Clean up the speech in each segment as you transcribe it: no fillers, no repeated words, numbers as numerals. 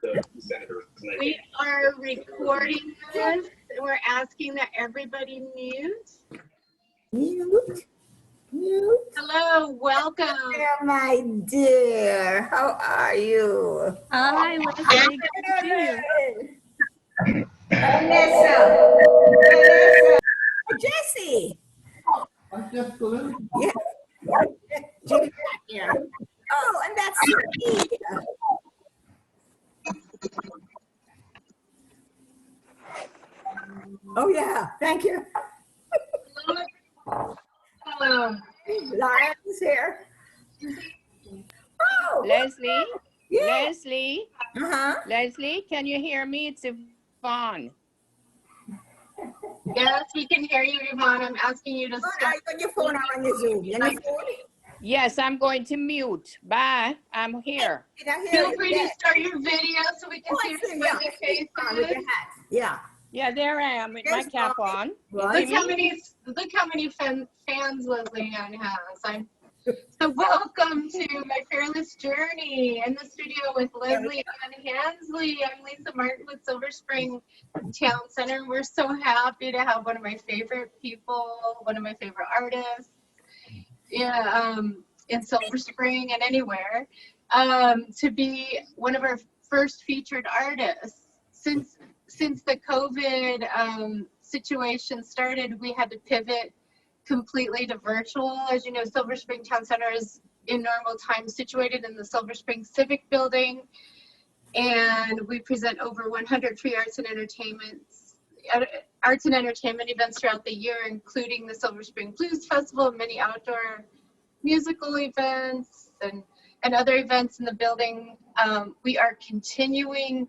the senators. We are recording this, and we're asking that everybody mute. Mute. Hello, welcome. There, my dear. How are you? Hi, Leslie. Good to see you. Vanessa. Jesse. Yeah. Jimmy back here. Oh, and that's Sophia. Oh, yeah. Thank you. Hello. Lauren is here. Oh, Leslie? yeah. Leslie? Uh-huh. Leslie, can you hear me? It's Yvonne. Yes, we can hear you, Yvonne. I'm asking you to Are start. you on your phone or on your Zoom? You're on your phone? Yes, I'm going to mute. Bye. I'm here. Did I hear Feel you? free to start your video so we can Oh, see I see. your Yeah. friendly faces. With your hat. Yeah. Yeah, there I am with my There's cap Bobby. on. Right. Look how many fans Leslie Anne has. So welcome to my fearless journey in the studio with Leslie Anne Hansley. I'm Lisa Martin with Silver Spring Town Center. We're so happy to have one of my favorite people, one of my favorite artists, in Silver Spring and anywhere, to be one of our first featured artists. Since the COVID situation started, we had to pivot completely to virtual. As you know, Silver Spring Town Center is in normal times situated in the Silver Spring Civic Building, and we present over 100 free arts and entertainment events throughout the year, including the Silver Spring Blues Festival, many outdoor musical events, and other events in the building. We are continuing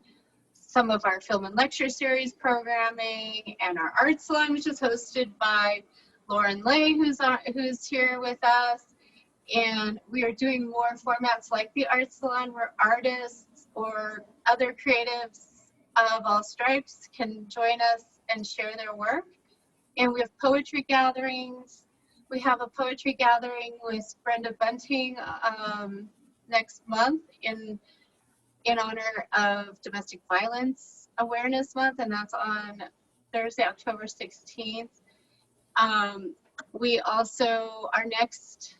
some of our film and lecture series programming, and our art salon, which is hosted by Lauren Lay, who's here with us. And we are doing more formats like the art salon, where artists or other creatives of all stripes can join us and share their work. And we have poetry gatherings. We have a poetry gathering with Brenda Bunting next month in honor of Domestic Violence Awareness Month, and that's on Thursday, October 16th. We also, our next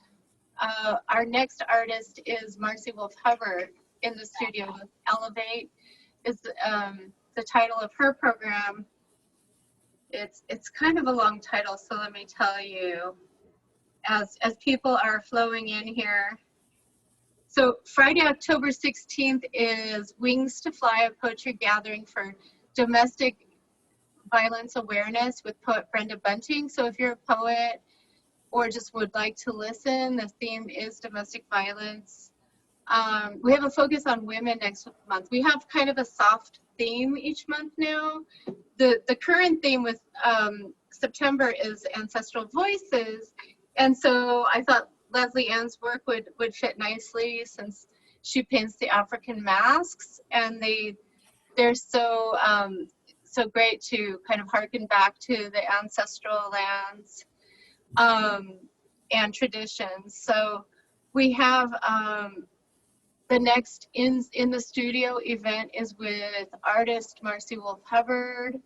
artist is Marcy Wolf Hubbard in the studio. Elevate is the title of her program. It's kind of a long title, so let me tell you as people are flowing in here. So Friday, October 16th is Wings to Fly, a poetry gathering for domestic violence awareness with poet Brenda Bunting. So if you're a poet or just would like to listen, the theme is domestic violence. We have a focus on women next month. We have kind of a soft theme each month now. The current theme with September is ancestral voices. And so I thought Leslie Ann's work would fit nicely, since she paints the African masks, and they're so great to kind of harken back to the ancestral lands and traditions. So we have the next in the studio event is with artist Marcy Wolf Hubbard,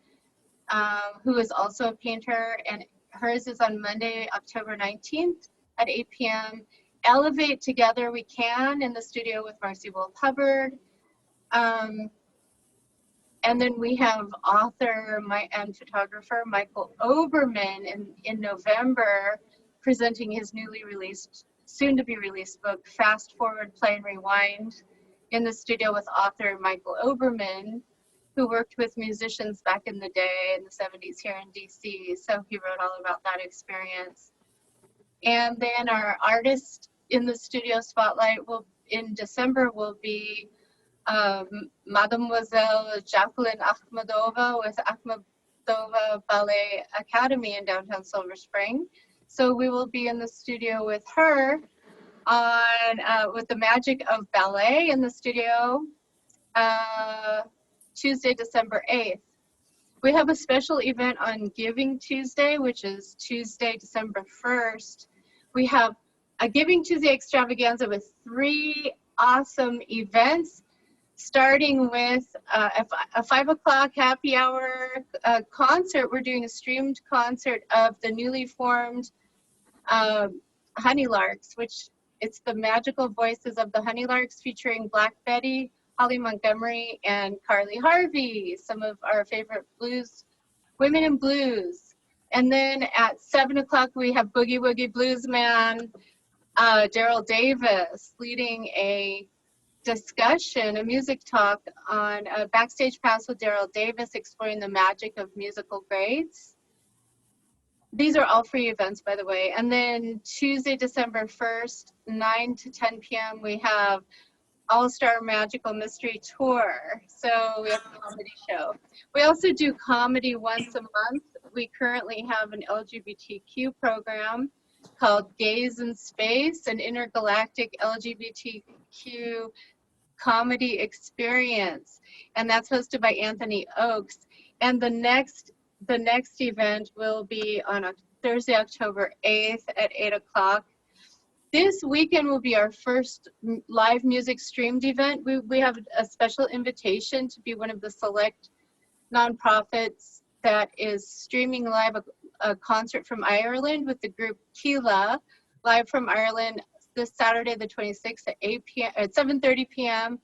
who is also a painter, and hers is on Monday, October 19th at 8 p.m. Elevate Together We Can in the studio with Marcy Wolf Hubbard. And then we have author and photographer Michael Oberman in November, presenting his soon to be released book, Fast Forward, Play and Rewind, in the studio with author Michael Oberman, who worked with musicians back in the day in the 70s here in DC. So he wrote all about that experience. And then our artist in the studio spotlight in December will be Mademoiselle Jacqueline Akhmadova with Akhmadova Ballet Academy in downtown Silver Spring. So we will be in the studio with her with the magic of ballet in the studio Tuesday, December 8th. We have a special event on Giving Tuesday, which is Tuesday, December 1st. We have a Giving Tuesday extravaganza with 3 awesome events. starting with a 5 o'clock happy hour concert. We're doing a streamed concert of the newly formed Honeylarks, which it's the magical voices of the Honeylarks featuring Black Betty, Holly Montgomery, and Carly Harvey, some of our favorite blues, women in blues. And then at 7 o'clock, we have Boogie Woogie Blues Man, Daryl Davis, leading a discussion, a music talk on a backstage pass with Daryl Davis, exploring the magic of musical grades. These are all free events, by the way. And then Tuesday, December 1st, 9 to 10 p.m., we have All-Star Magical Mystery Tour. So we have a comedy show. We also do comedy once a month. We currently have an LGBTQ program called Gays in Space, an intergalactic LGBTQ comedy experience. And that's hosted by Anthony Oakes. And the next event will be on Thursday, October 8th at 8 o'clock. This weekend will be our first live music streamed event. We have a special invitation to be one of the select nonprofits that is streaming live a concert from Ireland with the group Kila, live from Ireland this Saturday, the 26th at 7:30 p.m.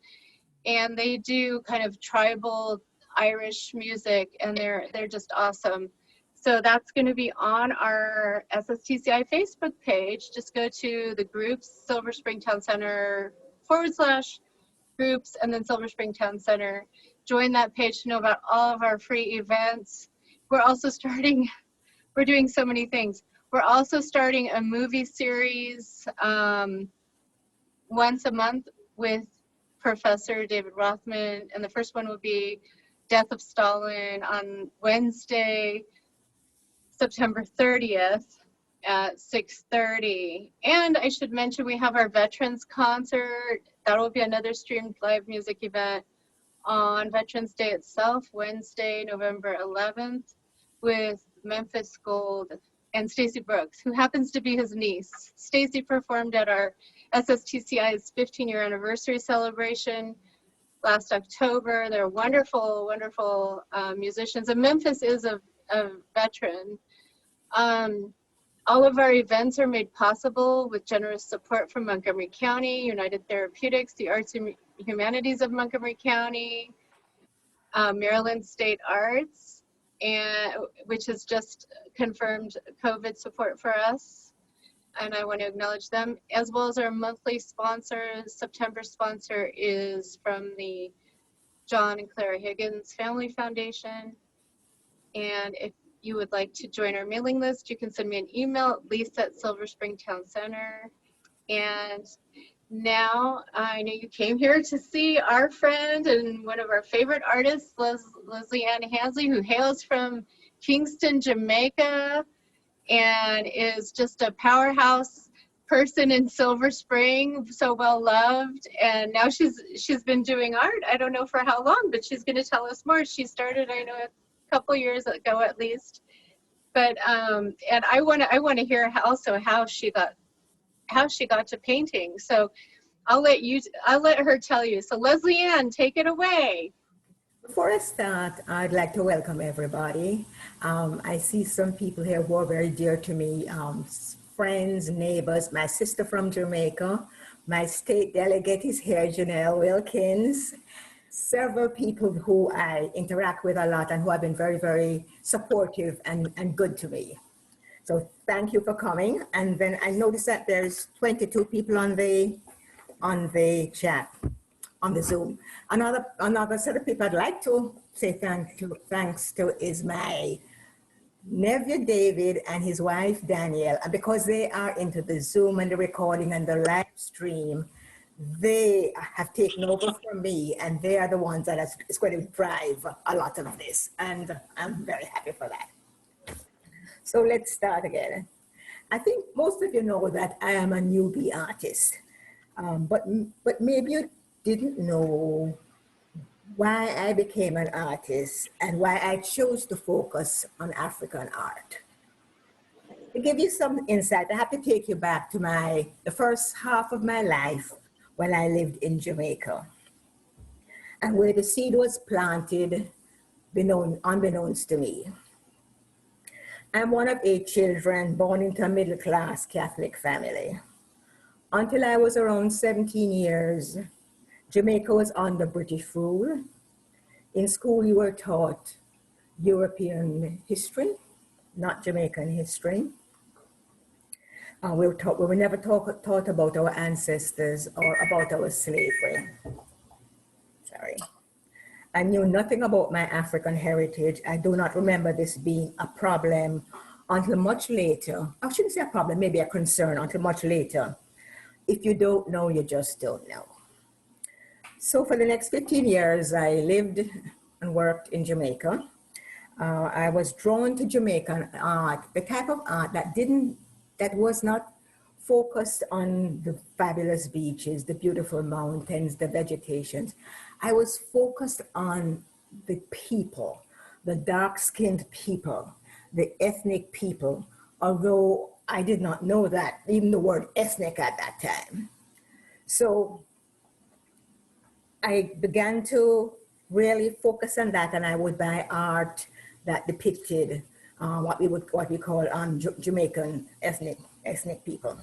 And they do kind of tribal Irish music, and they're just awesome. So that's going to be on our SSTCI Facebook page. Just go to the groups, Silver Spring Town Center /groups, and then Silver Spring Town Center. Join that page to know about all of our free events. We're also we're doing so many things. We're also starting a movie series once a month with Professor David Rothman, and the first one will be Death of Stalin on Wednesday, September 30th at 6:30. And I should mention we have our Veterans Concert. That will be another streamed live music event on Veterans Day itself, Wednesday, November 11th, with Memphis Gold and Stacy Brooks, who happens to be his niece. Stacy performed at our SSTCI's 15-year anniversary celebration last October. They're wonderful, wonderful musicians. And Memphis is a veteran. All of our events are made possible with generous support from Montgomery County, United Therapeutics, the Arts and Humanities of Montgomery County, Maryland State Arts, and which has just confirmed COVID support for us. And I want to acknowledge them, as well as our monthly sponsors. September sponsor is from the John and Clara Higgins Family Foundation. And if you would like to join our mailing list, you can send me an email at Lisa@Silver Spring Town Center. And now I know you came here to see our friend and one of our favorite artists, Leslie Anne Hansley, who hails from Kingston, Jamaica, and is just a powerhouse person in Silver Spring, so well loved. And now she's been doing art, I don't know for how long, but she's going to tell us more. She started, I know, a couple years ago at least. But and I want to hear how she got to painting. So I'll let her tell you. So Leslie Ann, take it away. Before I start, I'd like to welcome everybody. I see some people here who are very dear to me, friends, neighbors, my sister from Jamaica, my state delegate is here, Janelle Wilkins, several people who I interact with a lot and who have been very, very supportive and good to me. So thank you for coming. And then I noticed that there's 22 people on the chat, on the Zoom. Another set of people I'd like to say thanks to is my nephew David and his wife Danielle. And because they are into the Zoom and the recording and the live stream, they have taken over from me, and they are the ones that is going to drive a lot of this. And I'm very happy for that. So let's start again. I think most of you know that I am a newbie artist, but maybe you didn't know why I became an artist and why I chose to focus on African art. To give you some insight, I have to take you back to the first half of my life when I lived in Jamaica. and where the seed was planted, unbeknownst to me. I'm one of 8 children born into a middle-class Catholic family. Until I was around 17 years, Jamaica was under British rule. In school, we were taught European history, not Jamaican history. We were never taught about our ancestors or about our slavery. Sorry. I knew nothing about my African heritage. I do not remember this being a problem until much later. I shouldn't say a problem, maybe a concern until much later. If you don't know, you just don't know. So for the next 15 years, I lived and worked in Jamaica. I was drawn to Jamaican art, the type of art that was not focused on the fabulous beaches, the beautiful mountains, the vegetations. I was focused on the people, the dark-skinned people, the ethnic people, although I did not know that, even the word ethnic at that time. So I began to really focus on that, and I would buy art that depicted what we call Jamaican ethnic people.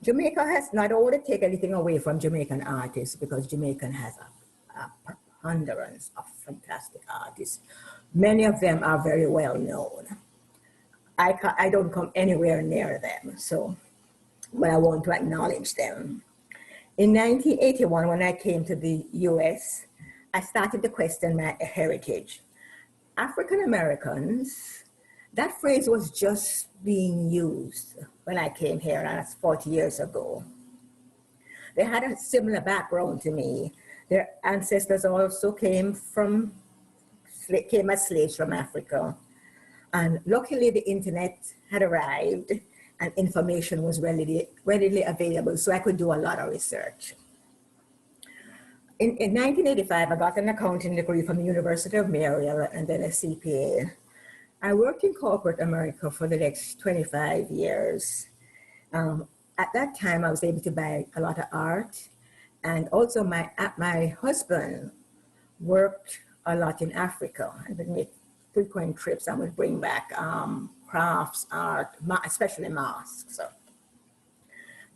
Jamaica has not only taken anything away from Jamaican artists, because Jamaican has a preponderance of fantastic artists. Many of them are very well known. I don't come anywhere near them, but I want to acknowledge them. In 1981, when I came to the US, I started to question my heritage. African Americans, that phrase was just being used when I came here, and that's 40 years ago. They had a similar background to me. Their ancestors also came as slaves from Africa. And luckily the internet had arrived and information was readily available, so I could do a lot of research. In 1985, I got an accounting degree from the University of Maryland and then a CPA. I worked in corporate America for the next 25 years. At that time, I was able to buy a lot of art, and also my husband worked a lot in Africa and would make frequent trips and would bring back crafts, art, especially masks. So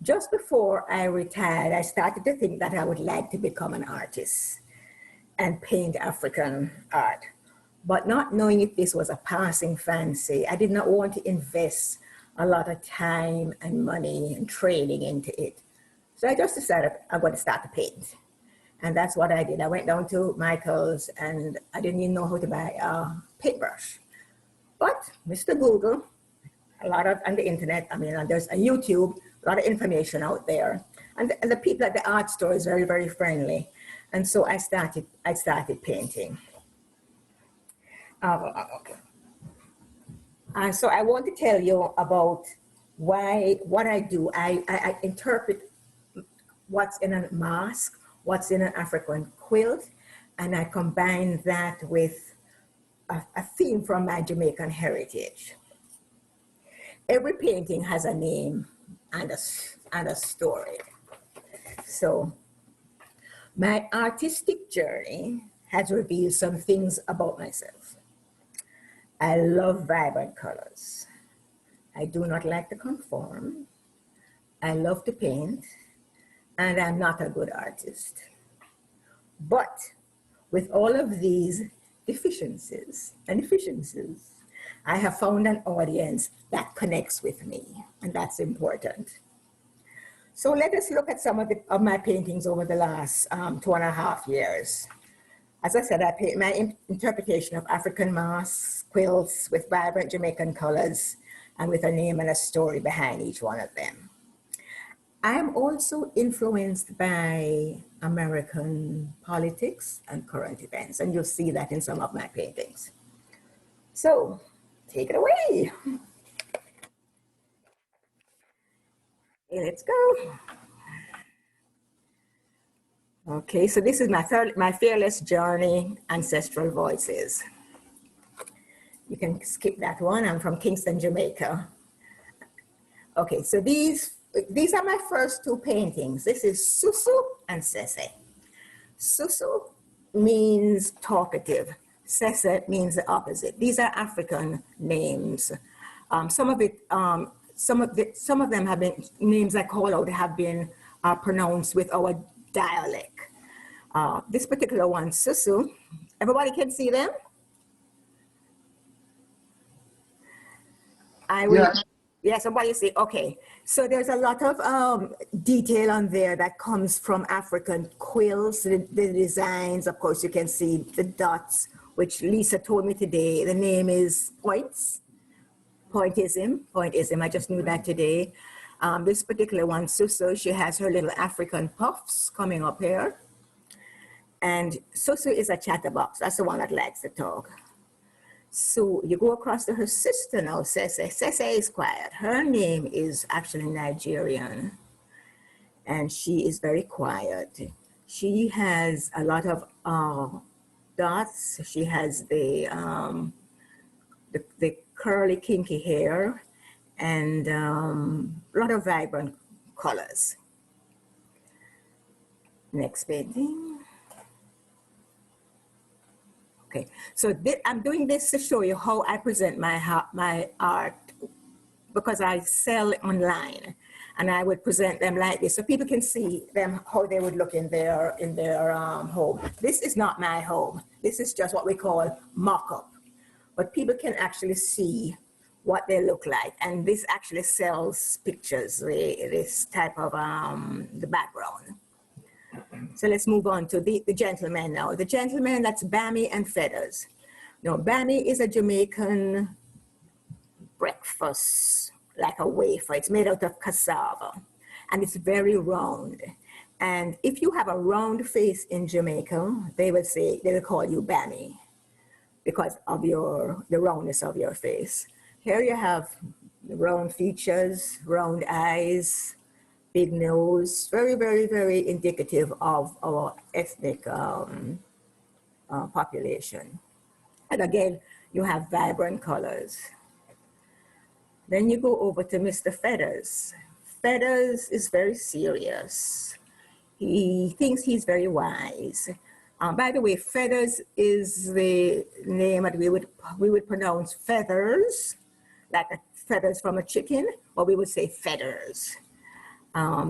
just before I retired, I started to think that I would like to become an artist and paint African art. But not knowing if this was a passing fancy, I did not want to invest a lot of time and money and training into it. So I just decided I'm going to start to paint. And that's what I did. I went down to Michael's and I didn't even know how to buy a paintbrush. But Mr. Google, on the internet, there's a YouTube, a lot of information out there. And the people at the art store is very, very friendly. And so I started painting. Okay. So I want to tell you about what I do. I interpret what's in a mask, what's in an African quilt, and I combine that with a theme from my Jamaican heritage. Every painting has a name and a story. So my artistic journey has revealed some things about myself. I love vibrant colors. I do not like to conform. I love to paint, and I'm not a good artist. But with all of these deficiencies and efficiencies, I have found an audience that connects with me, and that's important. So let us look at some of my paintings over the last 2.5 years. As I said, I paint my interpretation of African masks, quilts with vibrant Jamaican colors, and with a name and a story behind each one of them. I am also influenced by American politics and current events, and you'll see that in some of my paintings. So, take it away. Let's go. Okay, so this is my Fearless Journey, Ancestral Voices. You can skip that one. I'm from Kingston, Jamaica. Okay, so these are my first 2 paintings. This is Susu and Sese. Susu means talkative. Sese means the opposite. These are African names. Some of them have been names I call out have been pronounced with our dialect. This particular one, Susu, everybody can see them? I will. Yeah. Yeah, somebody say, okay. So there's a lot of detail on there that comes from African quills, the designs. Of course, you can see the dots, which Lisa told me today. The name is Pointism. I just knew that today. This particular one, Susu, she has her little African puffs coming up here. And Susu is a chatterbox. That's the one that likes to talk. So you go across to her sister now, Sese. Sese is quiet. Her name is actually Nigerian, and she is very quiet. She has a lot of dots. She has the curly, kinky hair, and a lot of vibrant colors. Next painting. Okay, so I'm doing this to show you how I present my art, because I sell online, and I would present them like this so people can see them how they would look in their home. This is not my home. This is just what we call mock-up, but people can actually see what they look like, and this actually sells pictures. This type of the background. So let's move on to the gentleman now. The gentleman, that's Bammy and Feathers. Now, Bammy is a Jamaican breakfast, like a wafer. It's made out of cassava, and it's very round. And if you have a round face in Jamaica, they will call you Bammy because of the roundness of your face. Here you have the round features, round eyes, big nose, very, very, very indicative of our ethnic population. And again, you have vibrant colors. Then you go over to Mr. Feathers. Feathers is very serious. He thinks he's very wise. By the way, Feathers is the name that we would pronounce feathers, like feathers from a chicken, or we would say feathers.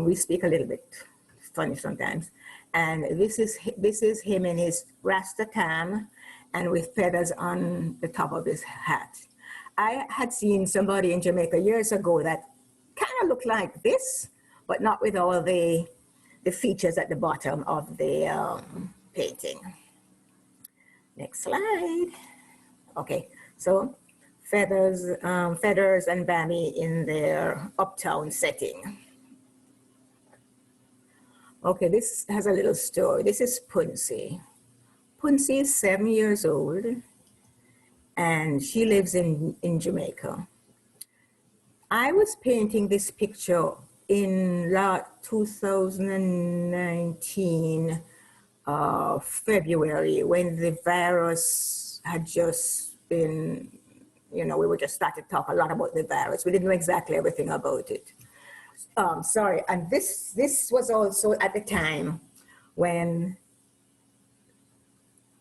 We speak a little bit funny sometimes. And this is him in his Rasta tam and with feathers on the top of his hat. I had seen somebody in Jamaica years ago that kind of looked like this, but not with all the features at the bottom of the painting. Next slide. Okay, so Feathers and Bammy in their uptown setting. Okay, this has a little story. This is Punsi. Punsi is 7 years old, and she lives in Jamaica. I was painting this picture in 2019, February, when the virus had just been, we were just starting to talk a lot about the virus. We didn't know exactly everything about it. Sorry, and this was also at the time when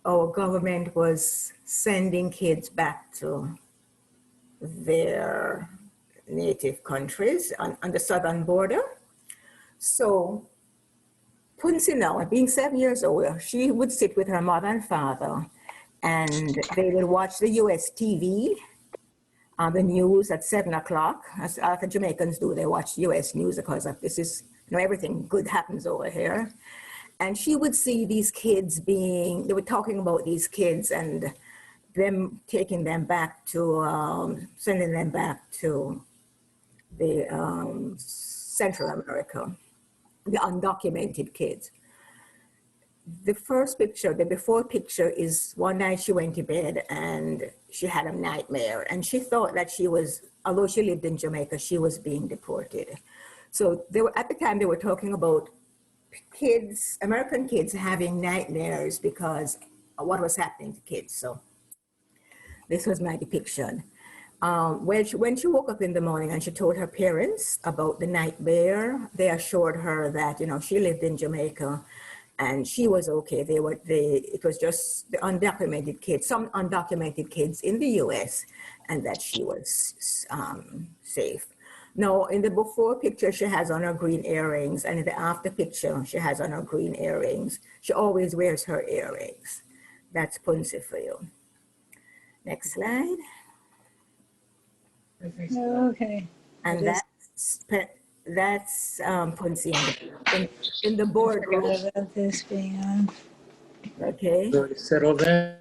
our government was sending kids back to their native countries on the southern border. So Punsi now, being 7 years old, she would sit with her mother and father, and they would watch the US TV, the news at 7 o'clock, as the Jamaicans do. They watch US news because this is, everything good happens over here. And she would see these kids they were talking about these kids and them taking them back to, sending them back to the Central America, the undocumented kids. The first picture, the before picture, is one night she went to bed and she had a nightmare, and she thought that although she lived in Jamaica, she was being deported. So at the time they were talking about kids, American kids having nightmares because of what was happening to kids. So this was my depiction. When she woke up in the morning and she told her parents about the nightmare, they assured her that, she lived in Jamaica and she was okay. It was just the undocumented kids, some undocumented kids in the US, and that she was safe. Now, in the before picture, she has on her green earrings, and in the after picture, she has on her green earrings. She always wears her earrings. That's Punsi for you. Next slide. Okay. And that's Punsi in the boardroom. Forgot about this being on. Okay. So settle down.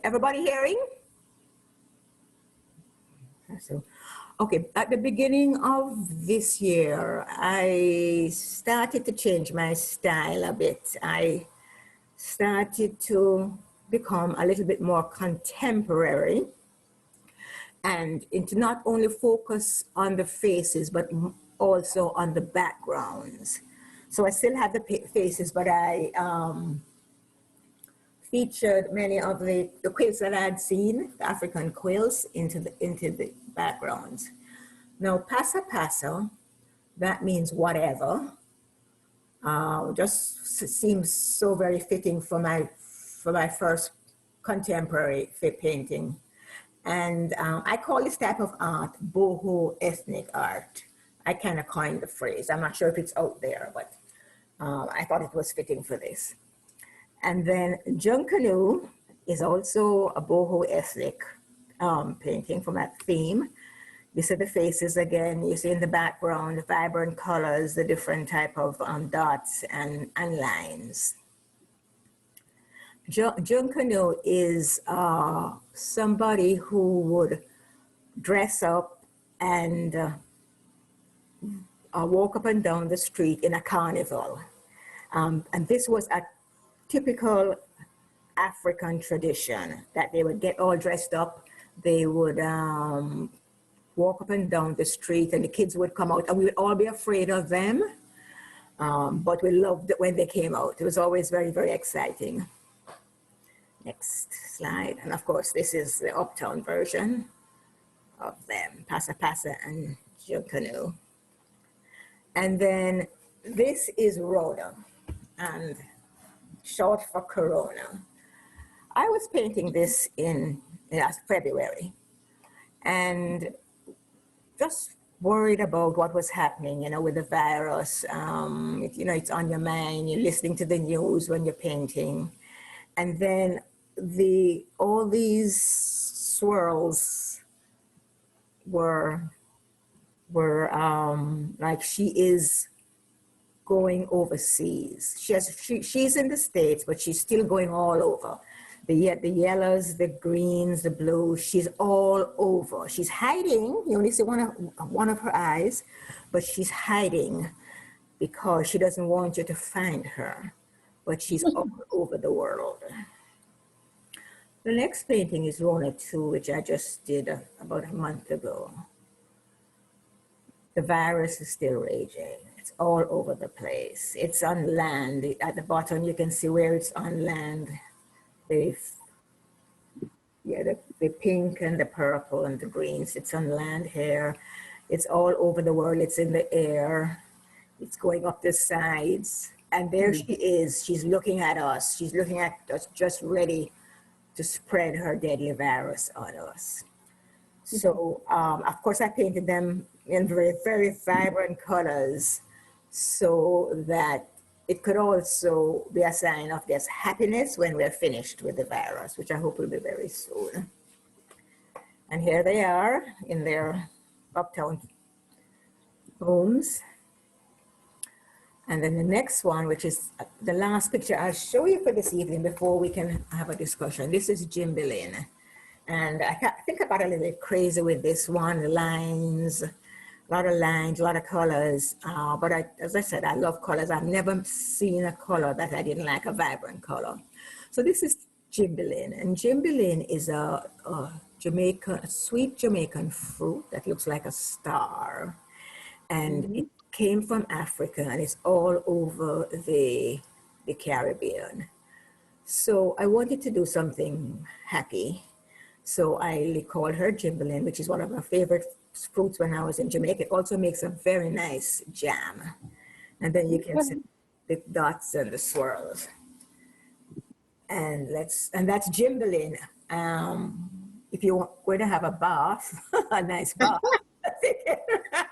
Everybody hearing? So, okay, at the beginning of this year, I started to change my style a bit. I started to become a little bit more contemporary and to not only focus on the faces, but also on the backgrounds. So I still have the faces, but I featured many of the quilts that I had seen, the African quilts, into the backgrounds. Now, pasa pasa, that means whatever. Just seems so very fitting for my first contemporary painting. And I call this type of art boho ethnic art. I kind of coined the phrase. I'm not sure if it's out there, but I thought it was fitting for this. And then Junkanu is also a boho ethnic painting from that theme. You see the faces again, you see in the background, the vibrant colors, the different type of dots and lines. Junkanu is somebody who would dress up and walk up and down the street in a carnival. And this was a typical African tradition that they would get all dressed up. They would walk up and down the street, and the kids would come out, and we would all be afraid of them. But we loved it when they came out. It was always very, very exciting. Next slide. And of course, this is the uptown version of them, Pasa Pasa and Junkanu. And then this is Rhoda, and short for Corona. I was painting this in February, and just worried about what was happening, with the virus. It's on your mind. You're listening to the news when you're painting, and then all these swirls were like she is going overseas. She's in the States, but she's still going all over. The yellows, the greens, the blues, she's all over. She's hiding. You only see one of her eyes, but she's hiding because she doesn't want you to find her, but she's all over the world. The next painting is Rona 2, which I just did about a month ago. The virus is still raging. It's all over the place. It's on land. At the bottom, you can see where it's on land. The pink and the purple and the greens. It's on land here. It's all over the world. It's in the air. It's going up the sides. And there she is. She's looking at us. She's looking at us, just ready to spread her deadly virus on us. So, of course, I painted them in very, very vibrant colors so that it could also be a sign of this happiness when we're finished with the virus, which I hope will be very soon. And here they are in their uptown homes. And then the next one, which is the last picture I'll show you for this evening before we can have a discussion. This is Jimbilin. And I think I got a little bit crazy with this one, lines, a lot of colors. But as I said, I love colors. I've never seen a color that I didn't like, a vibrant color. So this is Jimbilin. And Jimbilin is a sweet Jamaican fruit that looks like a star. And it came from Africa, and it's all over the Caribbean. So I wanted to do something happy. So I called her Jimbilin, which is one of my favorite fruits when I was in Jamaica. It also makes a very nice jam. And then you can see the dots and the swirls. And that's Jimbalin. If you're going to have a bath, a nice bath,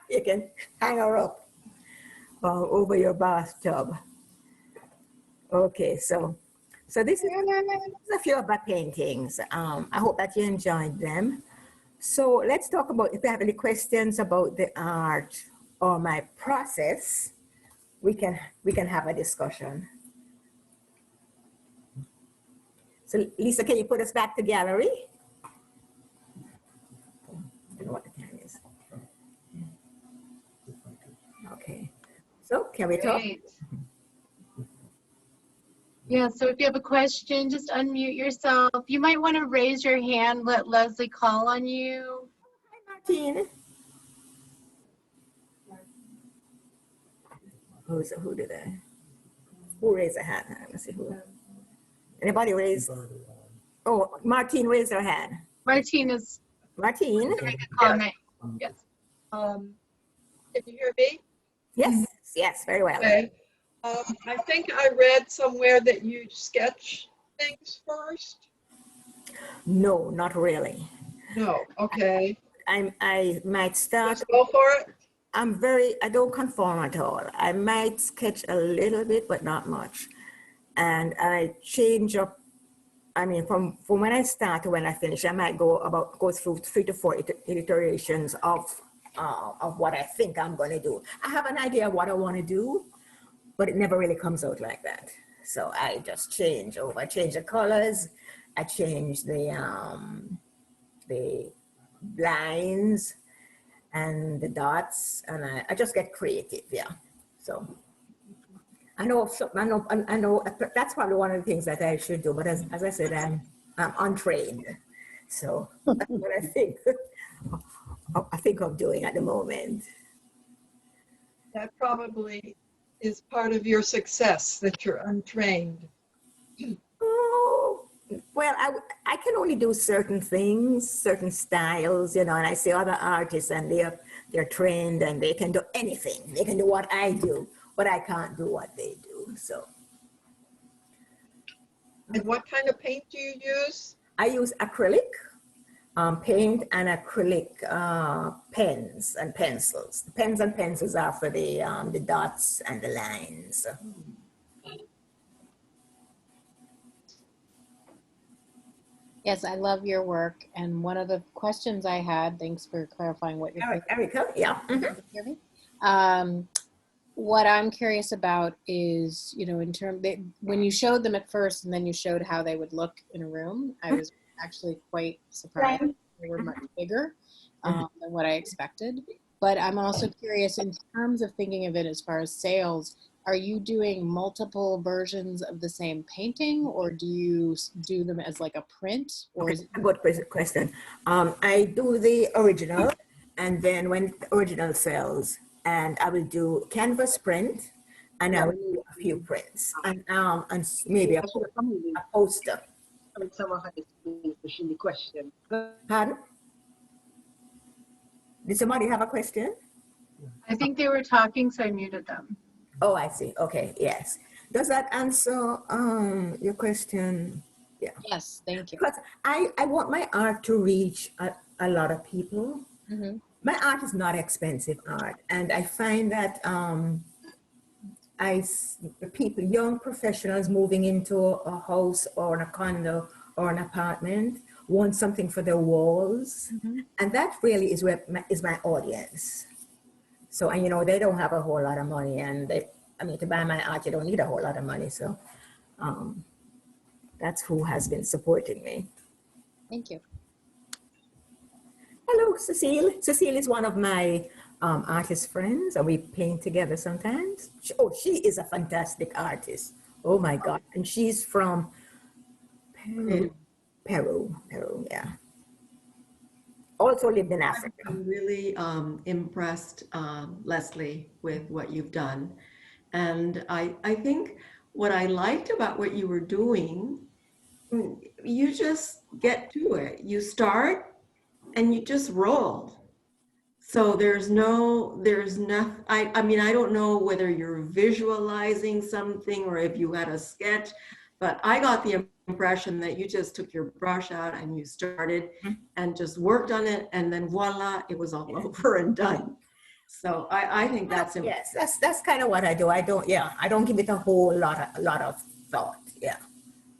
you can hang her up over your bathtub. Okay, so this is a few of my paintings. I hope that you enjoyed them. So let's talk about, if you have any questions about the art or my process, we can have a discussion. So Lisa, can you put us back to gallery? I don't know what the time is. Okay. So can we talk? Great. Yeah, so if you have a question, just unmute yourself. You might want to raise your hand, let Leslie call on you. Hi, Martine. Who did I? Who raised a hand? Let's see who. Anybody raise? Oh, Martine raised her hand. Martine is Martine. to make a comment. Yes. Can you hear me? Yes, yes, very well. Okay. I think I read somewhere that you sketch things first. No, not really. No. Okay. I might start. Let's go for it. I don't conform at all. I might sketch a little bit, but not much. And I change up, I mean, from when I start to when I finish, I might go through 3 to 4 iterations of what I think I'm going to do. I have an idea of what I want to do, but it never really comes out like that. So I just change the colors, I change the lines and the dots, and I just get creative, yeah. So I know that's probably one of the things that I should do, but as I said, I'm untrained. So that's what I think of doing at the moment. That probably is part of your success, that you're untrained. Oh, well, I can only do certain things, certain styles, and I see other artists and they're trained and they can do anything. They can do what I do, but I can't do what they do, so. And what kind of paint do you use? I use acrylic paint and acrylic pens and pencils. The pens and pencils are for the dots and the lines. Yes, I love your work. And one of the questions I had, thanks for clarifying what you're Erica, yeah. Can you hear me? What I'm curious about is, in terms, when you showed them at first and then you showed how they would look in a room, I was actually quite surprised. They were much bigger than what I expected. But I'm also curious in terms of thinking of it as far as sales, are you doing multiple versions of the same painting, or do you do them as like a print? Or is it- Good question. I do the original, and then when the original sells, and I will do canvas print, and I will do a few prints, and maybe a poster. Pardon? Did somebody have a question? I think they were talking, so I muted them. Oh, I see. Okay, yes. Does that answer your question? Yeah. Yes, thank you. Because I want my art to reach a lot of people. Mm-hmm. My art is not expensive art, and I find that people, young professionals moving into a house or a condo or an apartment want something for their walls, and that really is is my audience. So, and they don't have a whole lot of money, and to buy my art, you don't need a whole lot of money. So, that's who has been supporting me. Thank you. Hello, Cecile. Cecile is one of my artist friends, and we paint together sometimes. She is a fantastic artist. Oh my God. And she's from Peru, yeah. Also lived in Africa. I'm really impressed, Leslie, with what you've done. And I think what I liked about what you were doing, you just get to it. You start and you just roll. So there's nothing, I mean, I don't know whether you're visualizing something or if you had a sketch, but I got the impression that you just took your brush out and you started and just worked on it, and then voila, it was all over and done. So I think that's important. Yes, that's kind of what I do. I don't give it a whole lot of thought. Yeah.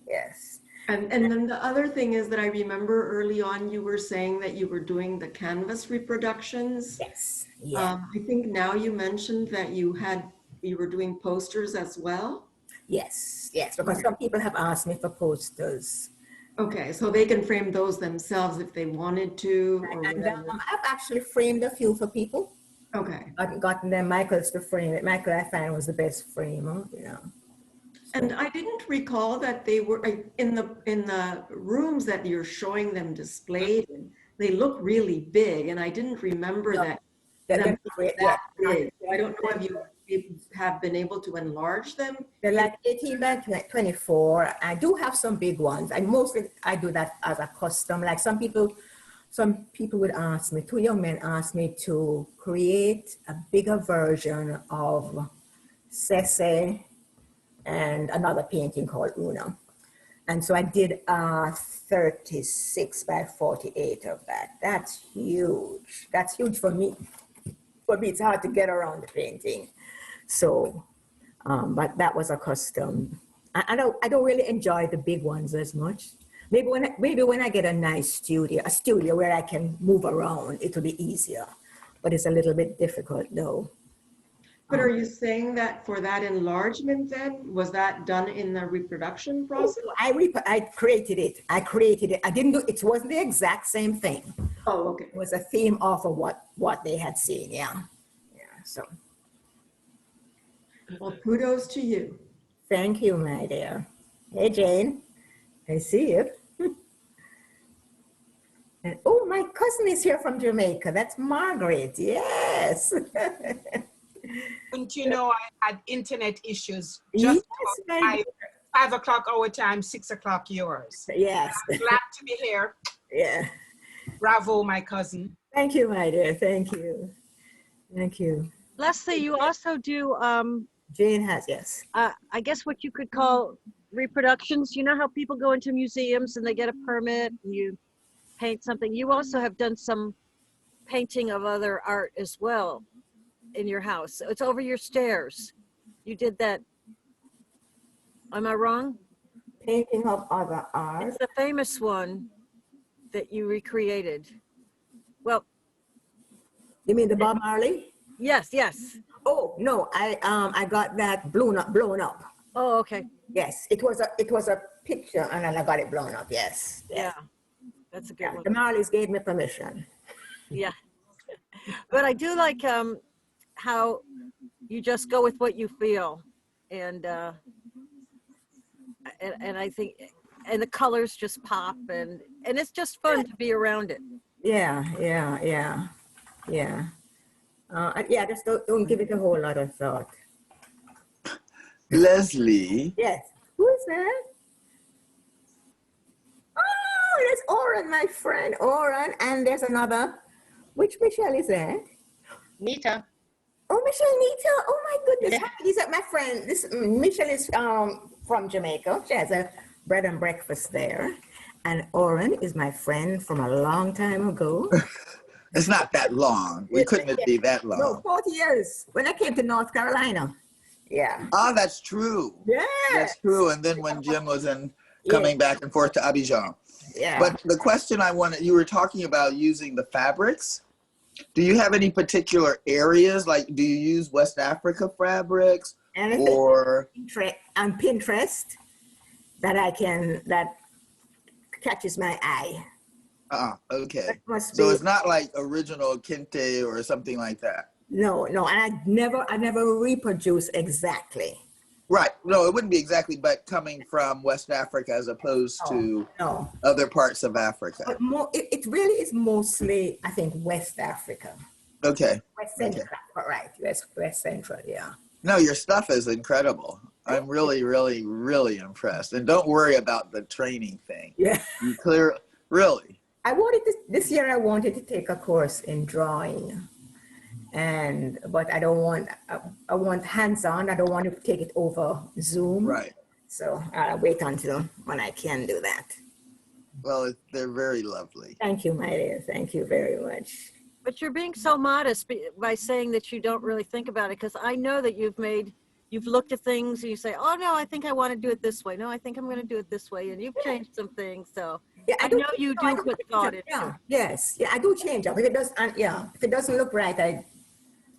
Yes. And then the other thing is that I remember early on you were saying that you were doing the canvas reproductions. Yes. Yeah. I think now you mentioned that you were doing posters as well. Yes. Because some people have asked me for posters. Okay, so they can frame those themselves if they wanted to, or And whatever. I've actually framed a few for people. Okay. I've gotten them Michael's to frame it. Michael, I find, was the best framer, you know. And I didn't recall that they were in the rooms that you're showing them displayed in. They look really big, and I didn't remember that them being that big. I don't know if you have been able to enlarge them. They're like 18 by 24. I do have some big ones. I do that as a custom. Like some people would ask me, two young men asked me to create a bigger version of Cece and another painting called Una. And so I did 36 by 48 of that. That's huge. That's huge for me. For me, it's hard to get around the painting. So, but that was a custom. I don't really enjoy the big ones as much. Maybe when I get a nice studio, a studio where I can move around, it will be easier. But it's a little bit difficult though. But are you saying that for that enlargement then, was that done in the reproduction process? I created it. I didn't do, it wasn't the exact same thing. Oh, okay. It was a theme off of what they had seen, yeah. So. Well, kudos to you. Thank you, my dear. Hey, Jane, I see you. And, oh, my cousin is here from Jamaica. That's Margaret, yes. Don't you know I had internet issues Yes, just my 5 o'clock our time, 6 o'clock yours. Yes. I'm glad to be here. Yeah. Bravo, my cousin. Thank you, my dear. Thank you. Thank you. Leslie, you also do, Jane has, yes. I guess what you could call reproductions. You know how people go into museums and they get a permit and you paint something? You also have done some painting of other art as well in your house. It's over your stairs. You did that. Am I wrong? Painting of other art. It's the famous one that you recreated. Well, You mean the Bob Marley? yes, yes. Oh no, I got that blown up. Oh, okay. Yes, it was a picture, and then I got it blown up. Yes. Yeah, that's a good Yeah, one. the Marleys gave me permission. Yeah. But I do like how you just go with what you feel, and I think, and the colors just pop, and it's just fun to be around it. Yeah. Just don't give it a whole lot of thought. Leslie, Yes. Who is that? Oh, that's Oren, my friend, Oren, and there's another. Which Michelle is that? Nita. Oh, Michelle Nita. Oh my goodness. Hi, these are my friend. This Michelle is from Jamaica. She has a bread and breakfast there. And Oren is my friend from a long time ago. it's not that long. We couldn't be that long. No, 40 years. When I came to North Carolina. Yeah. Ah, that's true. Yeah. That's true. And then when Jim was coming back and forth to Abidjan. Yeah. But the question I wanted, you were talking about using the fabrics. Do you have any particular areas? Like, do you use West Africa fabrics or on Pinterest that catches my eye. Okay. Must So be, it's not like original kente or something like that. no, and I never reproduce exactly. Right. No, it wouldn't be exactly, but coming from West Africa as opposed to other parts of Africa. But it really is mostly, I think, West Africa. Okay. West Central, right? West Central, yeah. No, your stuff is incredible. I'm really, really, really impressed. And don't worry about the training thing. Yeah. Really. This year I wanted to take a course in drawing. But I don't want, I want hands-on. I don't want to take it over Zoom. Right. So I'll wait until when I can do that. Well, they're very lovely. Thank you, my dear. Thank you very much. But you're being so modest by saying that you don't really think about it, because I know that you've looked at things and you say, oh no, I think I want to do it this way. No, I think I'm going to do it this way. And you've changed some things. So Yeah, I do know you do put thought into Yeah, it. yes. Yeah, I do change up. If it does, if it doesn't look right, I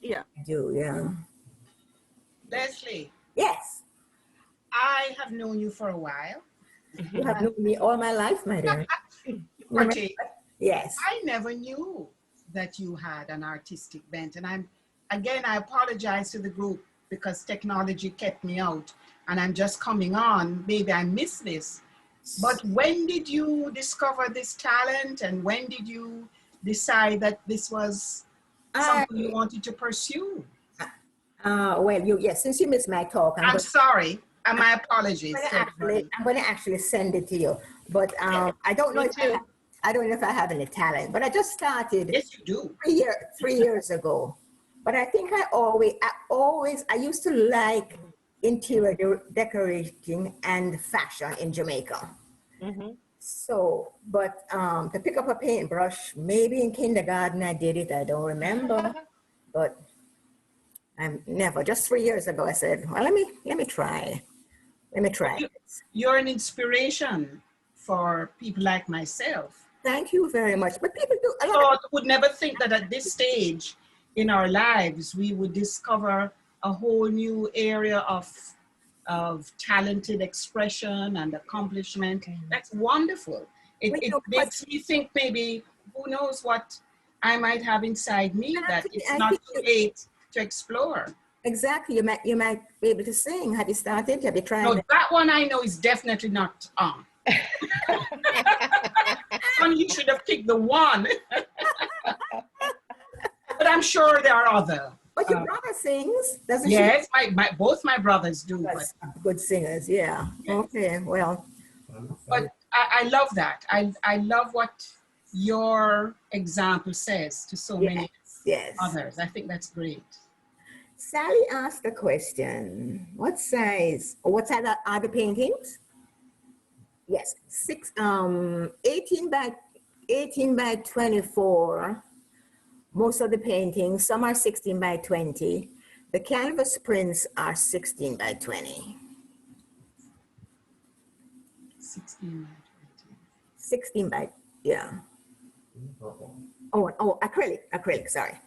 Yeah. do. Yeah. Leslie, Yes. I have known you for a while. You have known me all my life, my dear. Artie, Yes. I never knew that you had an artistic bent. And I apologize to the group because technology kept me out and I'm just coming on. Maybe I missed this. But when did you discover this talent and when did you decide that this was something you wanted to pursue? Yes, since you missed my talk, I'm sorry. And my apologies. I'm going to actually send it to you. But I don't know I don't know if I have any talent, but I just started. Yes, you do. 3 years ago. But I think I used to like interior decorating and fashion in Jamaica. So, but to pick up a paintbrush, maybe in kindergarten I did it, I don't remember. But I'm never, just 3 years ago, I said, well, let me try. Let me try. You're an inspiration for people like myself. Thank you very much. But people do. So would never think that at this stage in our lives, we would discover a whole new area of talented expression and accomplishment. That's wonderful. It makes me think maybe, who knows what I might have inside me that it's not too late to explore. Exactly. You might be able to sing. Have you started? Have you tried? No, that one I know is definitely not on. And you should have picked the one. But I'm sure there are other. But your brother sings, doesn't he? Yes, both my brothers do. Good singers, yeah. Okay, well. But I love that. I love what your example says to so many others. I think that's great. Sally asked a question. What size are the paintings? Yes, 18 by 24. Most of the paintings, some are 16 by 20. The canvas prints are 16 by 20. 16 by 20. 16 by, yeah. Oh, acrylic, sorry,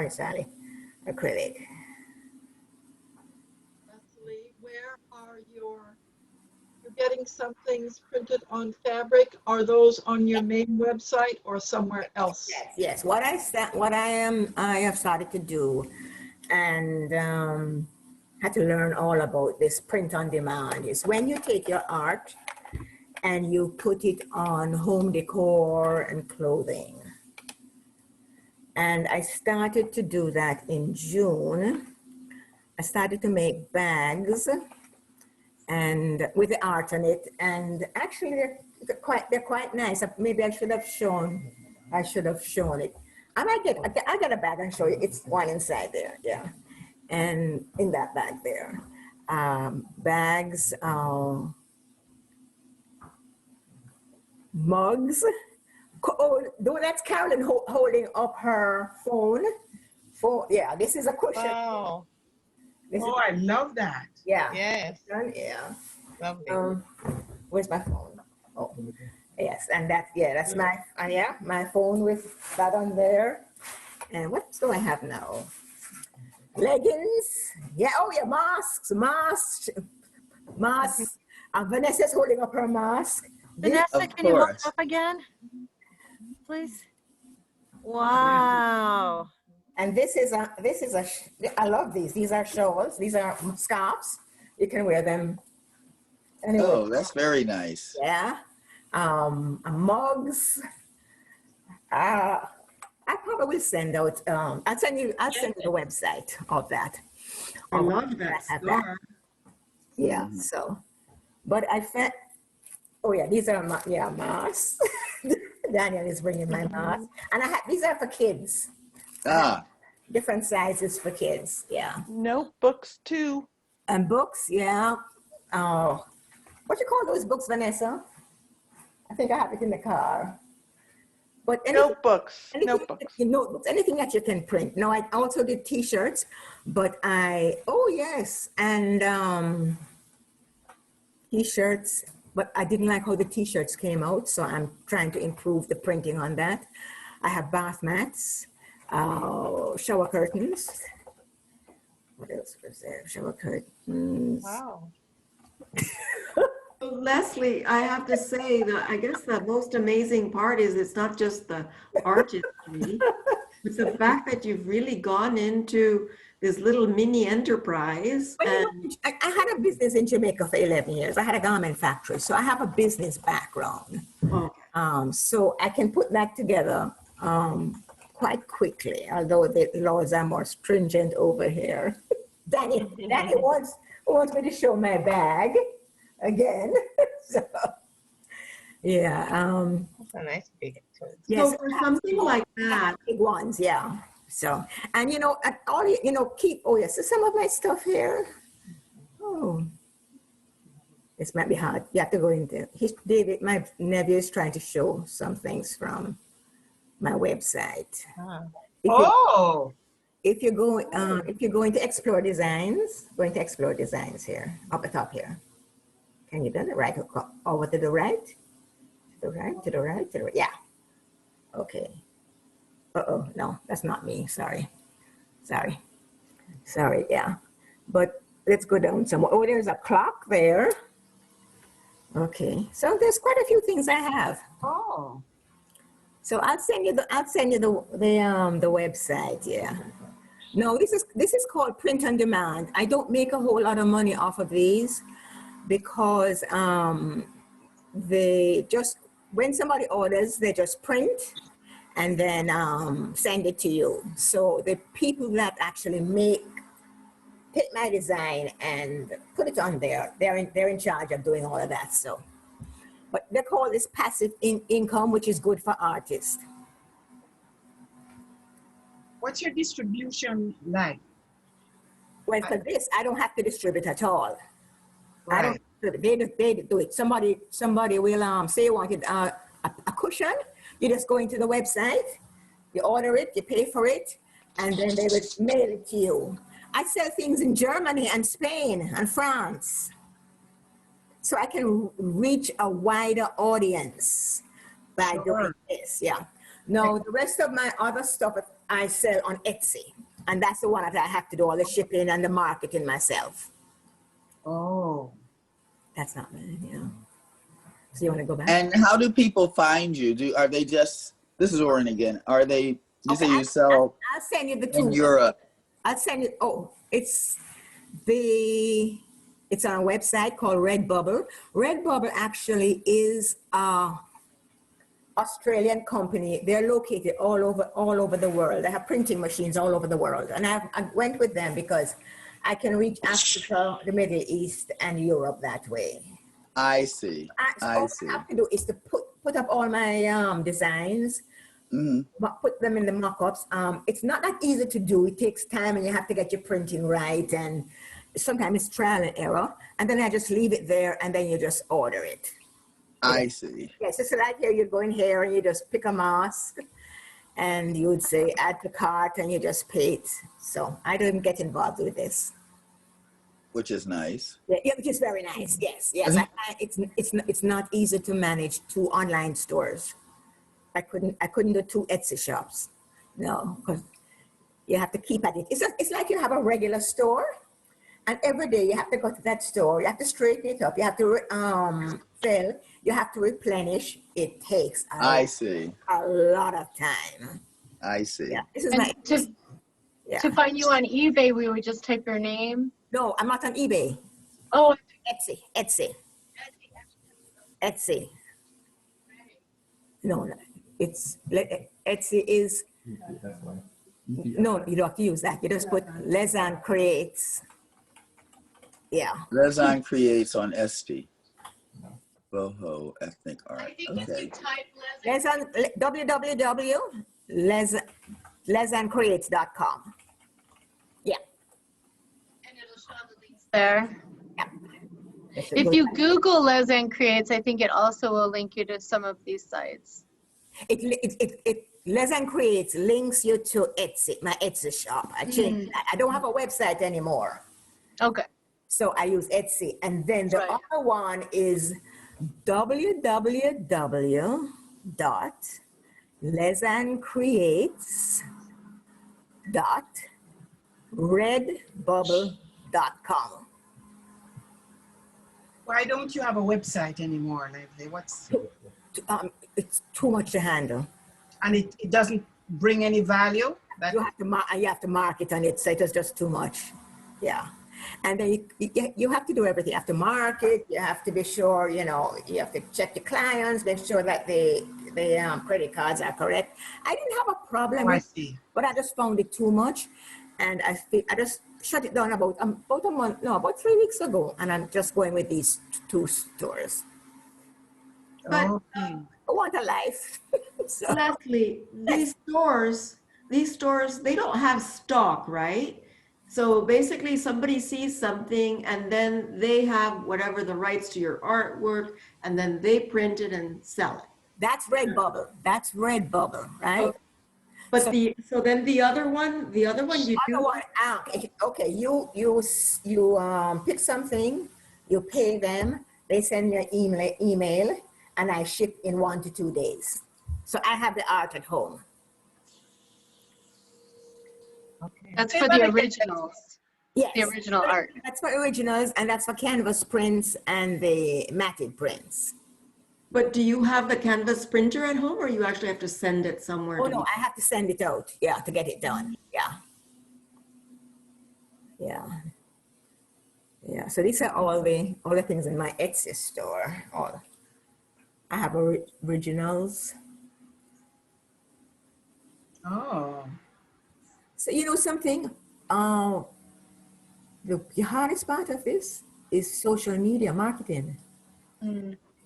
Sally. Acrylic. Leslie, where are you're getting some things printed on fabric? Are those on your main website or somewhere else? Yes. What I have started to do, and had to learn all about this print on demand, is when you take your art and you put it on home decor and clothing. And I started to do that in June. I started to make bags and with the art on it, and actually they're quite nice. Maybe I should have shown it. I got a bag and show you. It's one inside there, yeah. And in that bag there, bags, mugs. Oh, that's Carolyn holding up her phone. Yeah, this is a cushion. Wow. I love that. Yeah. Yes. Yeah. Lovely. Where's my phone? Oh, yes, and that's my phone with that on there. And what do I have now? Leggings. Yeah. Oh yeah, masks. Vanessa's holding up her mask. Vanessa, can you hold it up again, please? Wow. And this is I love these. These are shawls. These are scarves. You can wear them anyway. Oh, that's very nice. Yeah. Mugs. I probably will send out. I'll send you the website of that. I love that scar. Yeah. So, but I found. Oh yeah, these are masks. Daniel is bringing my mask, and these are for kids. different sizes for kids. Yeah. Notebooks too. And books, yeah. Oh, what you call those books, Vanessa? I think I have it in the car. But anything, Notebooks. notebooks, anything that you can print. No, I also did T-shirts, but oh yes, and T-shirts. But I didn't like how the T-shirts came out, so I'm trying to improve the printing on that. I have bath mats, shower curtains. What else was there? Shower curtains. Wow. So Leslie, I have to say that I guess the most amazing part is it's not just the artistry, it's the fact that you've really gone into this little mini enterprise. And I had a business in Jamaica for 11 years. I had a garment factory, so I have a business background. okay. So I can put that together quite quickly, although the laws are more stringent over here. Danny wants me to show my bag again. So, yeah. That's a nice big tool. Yes, So for something like that, big ones, yeah. So, and keep, oh yes, so some of my stuff here. Oh, this might be hard. You have to go into, David, my nephew is trying to show some things from my website. If you go into Explore Designs, here, up the top here. Can you do the right over to the right? To the right, yeah. Okay. Uh-oh, no, that's not me, sorry, yeah. But let's go down some more. Oh, there's a clock there. Okay, so there's quite a few things I have. Oh. So I'll send you the website, yeah. No, this is called print on demand. I don't make a whole lot of money off of these because they just, when somebody orders, they just print and then send it to you. So the people that actually take my design and put it on there, they're in charge of doing all of that. So, but they call this passive income, which is good for artists. What's your distribution like? Well, for this, I don't have to distribute at all. Right. I don't. They do it. Somebody will say you wanted a cushion. You just go into the website, you order it, you pay for it, and then they will mail it to you. I sell things in Germany and Spain and France, so I can reach a wider audience by doing this. Yeah. No, the rest of my other stuff I sell on Etsy, and that's the one that I have to do all the shipping and the marketing myself. Oh. That's not mine, yeah. So you want to go back? And how do people find you? Are they just, this is Oren again, are they, you say you sell I'll send you the two. in Europe? I'll send you, it's on a website called Redbubble. Redbubble actually is a Australian company. They're located all over the world. They have printing machines all over the world. And I went with them because I can reach Africa, the Middle East, and Europe that way. I see. All I have to do is to put up all my designs, put them in the mock-ups. It's not that easy to do. It takes time, and you have to get your printing right, and sometimes it's trial and error. And then I just leave it there, and then you just order it. I see. Yes, so like here, you go in here, and you just pick a mask, and you would say add to cart, and you just pay it. So I don't even get involved with this. Which is nice. Yeah, which is very nice. Yes. It's not easy to manage 2 online stores. I couldn't do 2 Etsy shops. No, because you have to keep at it. It's like you have a regular store, and every day you have to go to that store. You have to straighten it up. You have to sell. You have to replenish. It takes a lot of time. I see. Yeah, this is to find you on eBay, we would just type your name. No, I'm not on eBay. Oh, Etsy. No, it's Etsy is. No, you don't have to use that. You just put Leslie Anne Creates. Yeah. Leslie Anne Creates on Etsy. Boho ethnic art. Okay. www.lesanncreates.com. there. Yes, If you Google Leslie Anne Creates, I think it also will link you to some of these sites. Leslie Anne Creates links you to Etsy, my Etsy shop. I changed that. I don't have a website anymore. Okay. So I use Etsy. And then the Right. other one is www.lesanncreates.redbubble.com. Why don't you have a website anymore, Leslie? It's too much to handle. And it doesn't bring any value? You have to mark it on it, so it is just too much. Yeah. And then you have to do everything. You have to market, you have to be sure, you have to check your clients, make sure that the credit cards are correct. I didn't have a problem with it, but I just found it too much. And I just shut it down about 3 weeks ago. And I'm just going with these two stores. But I want a life. So. Leslie, these stores, they don't have stock, right? So basically somebody sees something and then they have whatever the rights to your artwork and then they print it and sell it. That's Redbubble. That's Redbubble, right? But then the other one you do. Okay, you pick something, you pay them, they send you an email, and I ship in 1 to 2 days. So I have the art at home. Okay. That's for the originals. Yes. The original art. That's for originals, and that's for canvas prints and the matted prints. But do you have the canvas printer at home, or you actually have to send it somewhere? Oh, no, I have to send it out, to get it done. Yeah, so these are all the things in my Etsy store. I have originals. Oh. So you know something? The hardest part of this is social media marketing.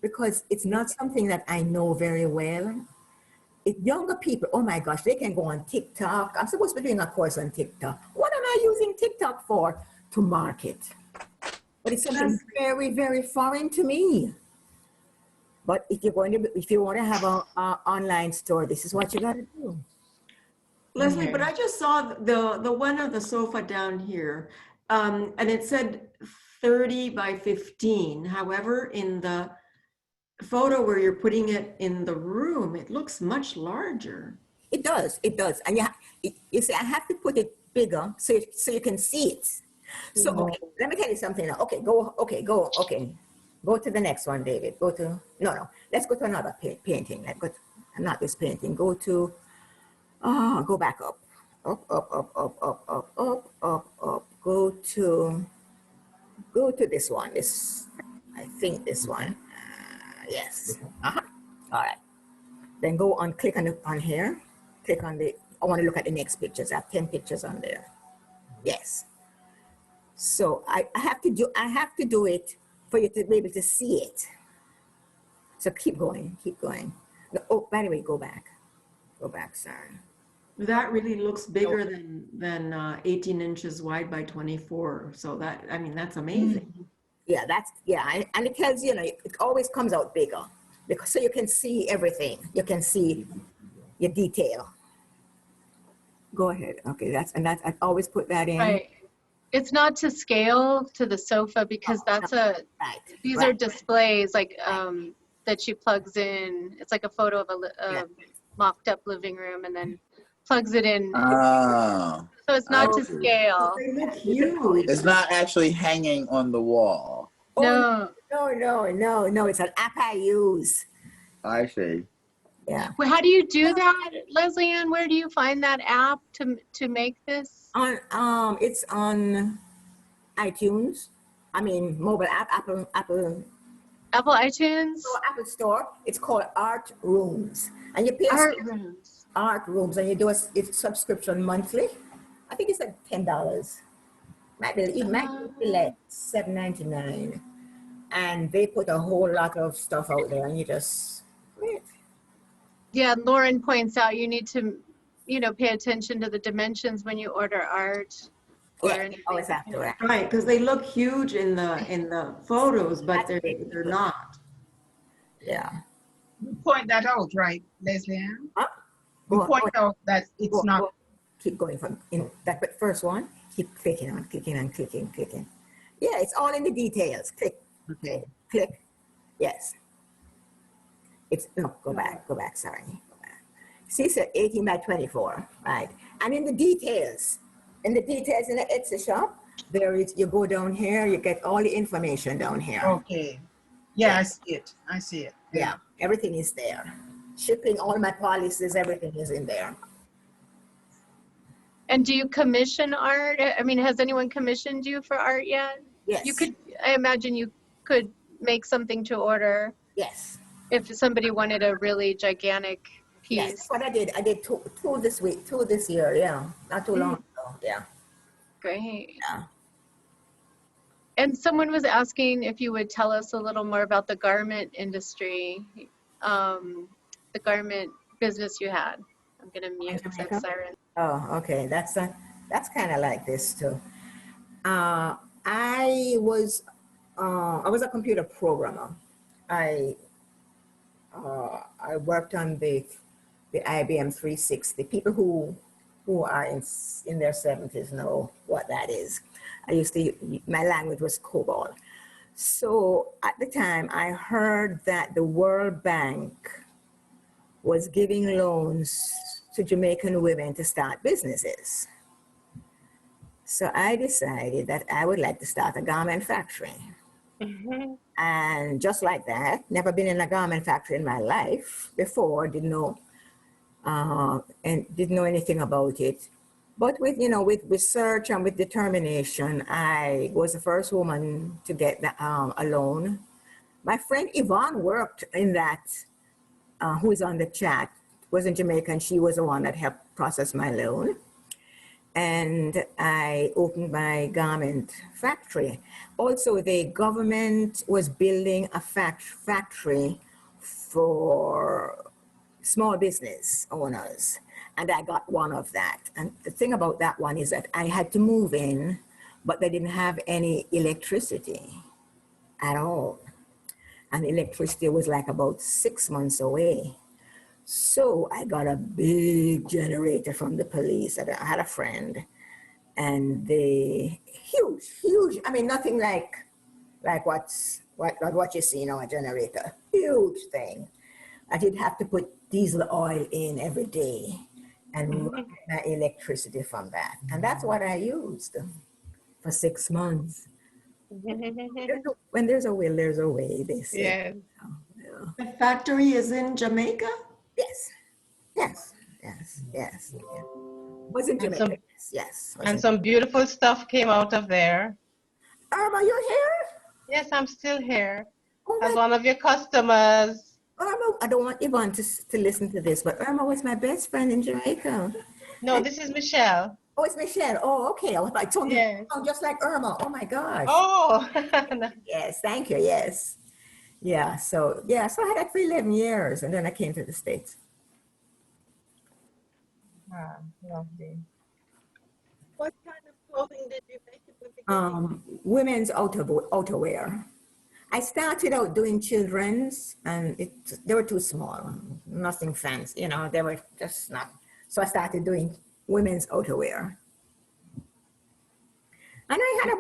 Because it's not something that I know very well. Younger people, oh my gosh, they can go on TikTok. I'm supposed to be doing a course on TikTok. What am I using TikTok for? To market. But it's something very, very foreign to me. But if you want to have an online store, this is what you got to do. Leslie, but I just saw the one on the sofa down here, and it said 30 by 15. However, in the photo where you're putting it in the room, it looks much larger. It does. And you see, I have to put it bigger so you can see it. So, okay, let me tell you something now. Go to the next one, David. Let's go to another painting. Let's go to, not this painting. Go back up. Up. Go to this one. I think this one. Yes. All right. Then click on here. Click on I want to look at the next pictures. I have 10 pictures on there. Yes. So I have to do it for you to be able to see it. So keep going. Oh, by the way, go back, sorry. That really looks bigger than 18 inches wide by 24. So that's amazing. Yeah, and it tells it always comes out bigger because so you can see everything. You can see your detail. Go ahead. Okay, I always put that in. Right. It's not to scale to the sofa because these are displays that she plugs in. It's like a photo of a mocked up living room and then plugs it in. Oh. So it's not to scale. It's not actually hanging on the wall. No. No. It's an app I use. I see. Yeah. Well, how do you do that, Leslie Anne? Where do you find that app to make this? It's on iTunes. I mean, mobile app, Apple iTunes. Apple Store. It's called Art Rooms, and you pay Art Rooms, and you do a subscription monthly. I think it's like $10. Might be like $7.99, and they put a whole lot of stuff out there, and you just wait. Yeah, Lauren points out you need to, pay attention to the dimensions when you order art. or Yeah, anything. always after that. Right, because they look huge in the photos, but they're not. Yeah. You point that out, right, Leslie Ann? Huh? You Go, point out that it's not. go. Keep going from in that first one. Keep clicking on, clicking and clicking, clicking. Yeah, it's all in the details. Click, Okay. click. Yes. It's no, go back. Sorry, go back. See, it's 18 by 24, right? And in the details in the Etsy shop, there is. You go down here, you get all the information down here. Okay. Yeah, Yeah. I see it. I see it. Yeah, everything is there. Shipping, all my policies, everything is in there. And do you commission art? I mean, has anyone commissioned you for art yet? Yes. You could, I imagine you could make something to order Yes. if somebody wanted a really gigantic Yes, piece. that's what I did. I did two this week, two this year. Yeah, not too long ago. Yeah. Great. Yeah. And someone was asking if you would tell us a little more about the garment industry, the garment business you had. I'm gonna mute because I have siren. Oh, okay. That's kind of like this too. I was a computer programmer. I worked on the IBM 360. People who are in their 70s know what that is. My language was COBOL. So at the time, I heard that the World Bank was giving loans to Jamaican women to start businesses. So I decided that I would like to start a garment factory. And just like that, never been in a garment factory in my life before, didn't know anything about it. But with research and with determination, I was the first woman to get a loan. My friend Yvonne worked in that, who is on the chat, was in Jamaica, and she was the one that helped process my loan. And I opened my garment factory. Also, the government was building a factory for small business owners, and I got one of that. And the thing about that one is that I had to move in, but they didn't have any electricity at all. And electricity was like about 6 months away. So I got a big generator from the police. I had a friend, and the huge, I mean, nothing like what you see in our generator, huge thing. I did have to put diesel oil in every day and run my electricity from that. And that's what I used for 6 months. When there's a will, there's a way, they say. Yes. The factory is in Jamaica? Yes. Was in Jamaica, yes. And some beautiful stuff came out of there. Irma, you're here? Yes, I'm still here. Oh, As one of your customers. Irma, I don't want Yvonne to listen to this, but Irma was my best friend in Jamaica. No, this is Michelle. Oh, it's Michelle. Oh, okay. I was like, Yes. just like Irma. Oh my gosh. Oh. Yes, thank you. Yes. Yeah, so I had that for 11 years, and then I came to the States. Ah, lovely. What kind of clothing did you make in the beginning? Women's outerwear. I started out doing children's, and they were too small, nothing fancy, they were just not. So I started doing women's outerwear. And I had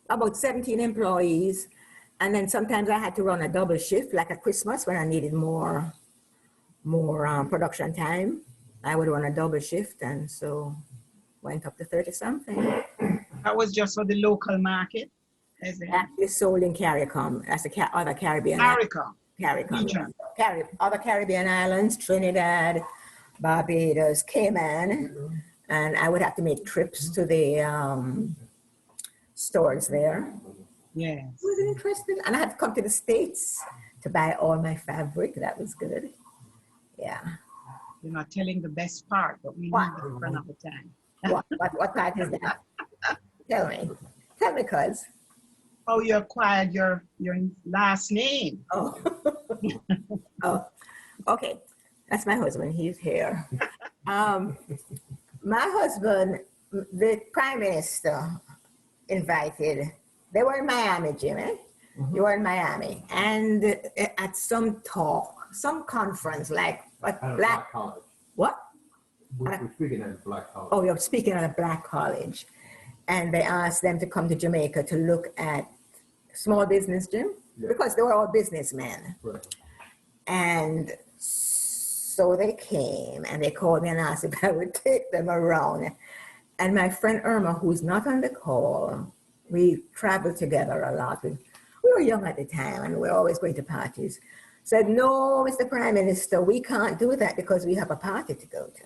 about 17 employees, and then sometimes I had to run a double shift, like at Christmas when I needed more production time. I would run a double shift, and so went up to 30-something. That was just for the local market? Actually sold in CARICOM. That's the other Caribbean. CARICOM. Other Caribbean islands, Trinidad, Barbados, Cayman, and I would have to make trips to the stores there. Yes. It was interesting. And I had to come to the States to buy all my fabric. That was good. Yeah. You're not telling the best part, but we need that for another time. What part is that? Tell me, cuz. How you acquired your last name. Oh. Oh, okay. That's my husband. He's here. My husband, the prime minister, invited. They were in Miami, Jimmy. You were in Miami, and at some talk, some conference, like At a black. black college. What? We're speaking at a black college. Oh, you're speaking at a black college, and they asked them to come to Jamaica to look at small business, Jim, because they were all businessmen. Right. And so they came and they called me and asked if I would take them around. And my friend Irma, who's not on the call, we traveled together a lot. We were young at the time and we were always going to parties. Said, no, Mr. Prime Minister, we can't do that because we have a party to go to.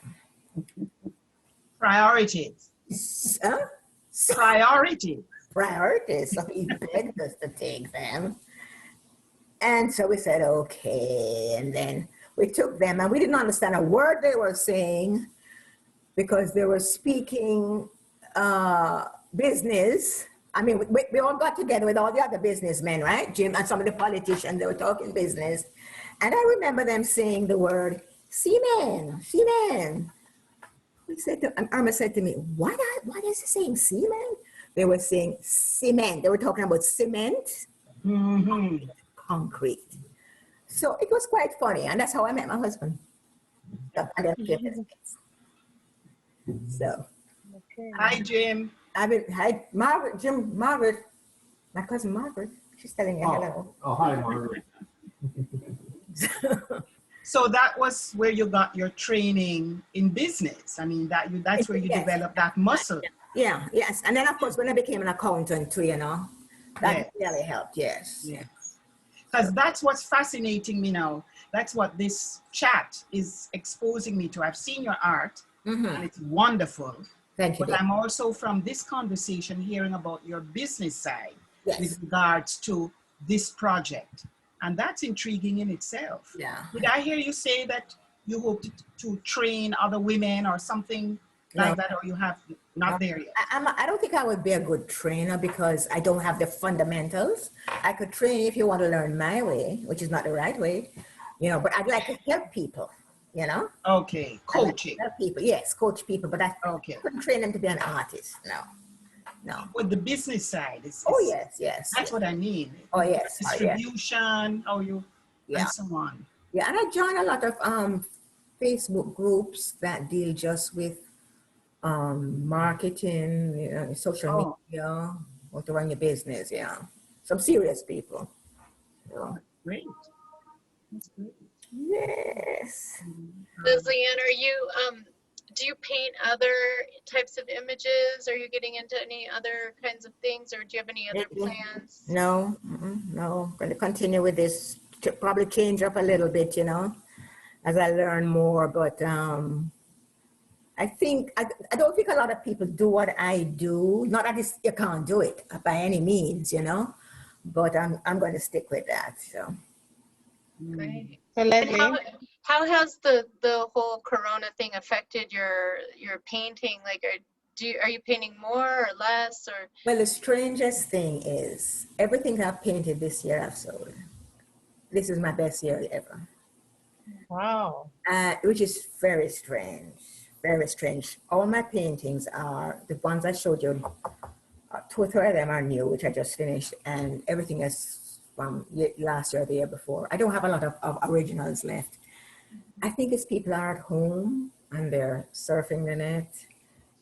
Priorities. Huh? Priorities. Priorities. So he begged us to take them. And so we said, okay. And then we took them and we didn't understand a word they were saying because they were speaking business. I mean, we all got together with all the other businessmen, right? Jim and some of the politicians, they were talking business. And I remember them saying the word seaman, seaman. Irma said to me, what is he saying, seaman? They were saying cement. They were talking about cement, concrete. So it was quite funny. And that's how I met my husband. So. Hi, Jim. Hi, Margaret, Jim, Margaret, my cousin Margaret. She's telling you hello. Oh, hi, Margaret. So that was where you got your training in business. I mean, that's where you developed that muscle. Yeah, yes. And then, of course, when I became an accountant too, that really helped, yes. Yes. Because that's what's fascinating me now. That's what this chat is exposing me to. I've seen your art, and it's wonderful. Thank you. But I'm also, from this conversation, hearing about your business side with regards to this project. And that's intriguing in itself. Yeah. Did I hear you say that you hope to train other women or something like that, or you have not there yet? I don't think I would be a good trainer because I don't have the fundamentals. I could train if you want to learn my way, which is not the right way, but I'd like to help people, Okay, coaching. Help people, yes, coach people, but I couldn't train them to be an artist, no. With the business side. Yes. That's what I mean. Oh, yes. Distribution, and so on. Yeah, and I join a lot of Facebook groups that deal just with marketing, social media, how to run your business, Some serious people. Great. That's great. Yes. Leslie Anne, are you, do you paint other types of images? Are you getting into any other kinds of things, or do you have any other plans? No, no. I'm going to continue with this. Probably change up a little bit, as I learn more. But I don't think a lot of people do what I do. Not that you can't do it by any means, But I'm going to stick with that. So. Great. So Leslie, how has the whole Corona thing affected your painting? Like, are you painting more or less, or? Well, the strangest thing is everything I've painted this year I've sold. This is my best year ever. wow. Which is very strange. Very strange. All my paintings are the ones I showed you. 2 or 3 of them are new, which I just finished, and everything is from last year or the year before. I don't have a lot of originals left. I think it's people are at home and they're surfing the net.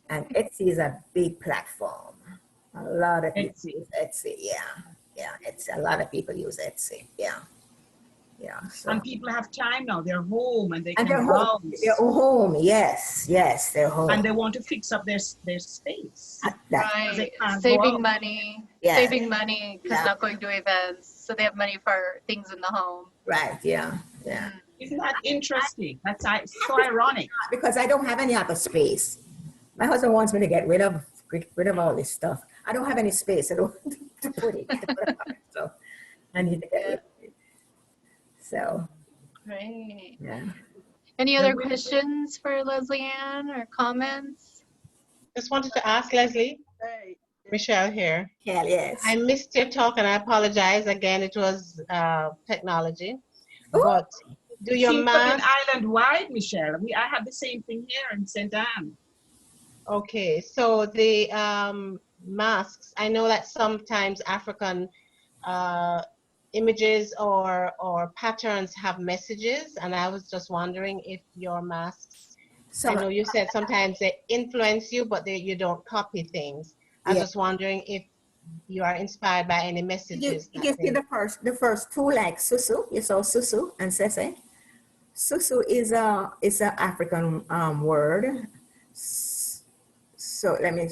And Etsy is a big platform. A lot of people use Etsy. Yeah. It's a lot of people use Etsy. Yeah. So. And people have time now. They're home and they And can they're browse. home. They're home. Yes, they're home. And they want to fix up their space. Right. Saving money. Yeah. Saving money because not going to events. So they have money for things in the home. Right. Yeah. Isn't that interesting? That's so ironic. Because I don't have any other space. My husband wants me to get rid of all this stuff. I don't have any space. I don't want to put it. So I need to get rid of it. So. Great. Yeah. Any other questions for Leslie Anne or comments? Just wanted to ask Leslie. Michelle here. Yeah, yes. I missed your talk and I apologize again. It was technology. Ooh. But Do your Seems to be mask. island wide, Michelle. I have the same thing here in St. Anne. Okay, so the masks, I know that sometimes African images or patterns have messages, and I was just wondering if your masks, I know you said sometimes they influence you, but you don't copy things. I was just wondering if you are inspired by any messages. You see the first two, like susu. You saw susu and sese. Susu is a African word. So let me.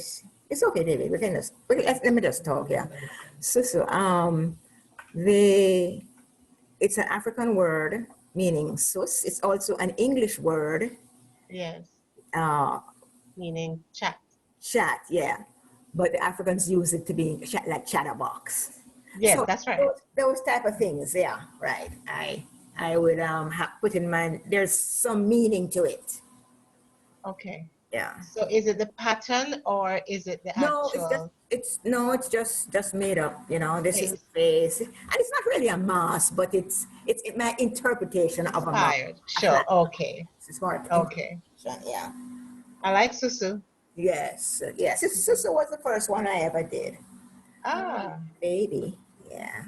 It's okay, David. We can just let me just talk. Yeah, susu. It's an African word meaning sus. It's also an English word. Yes. Meaning chat. Chat, yeah. But the Africans use it to be like chatterbox. Yes, So that's right. Those type of things, yeah, right. I would put in mind, there's some meaning to it. Okay. Yeah. So is it the pattern or is it the actual? It's just made up, you know. This is a face. And it's not really a mask, but it's my interpretation of a mask. Inspired. Sure. Okay. It's more okay. Yeah. I like susu. Yes. Yes. Susu was the first one I ever did. Ah. Baby. Yeah.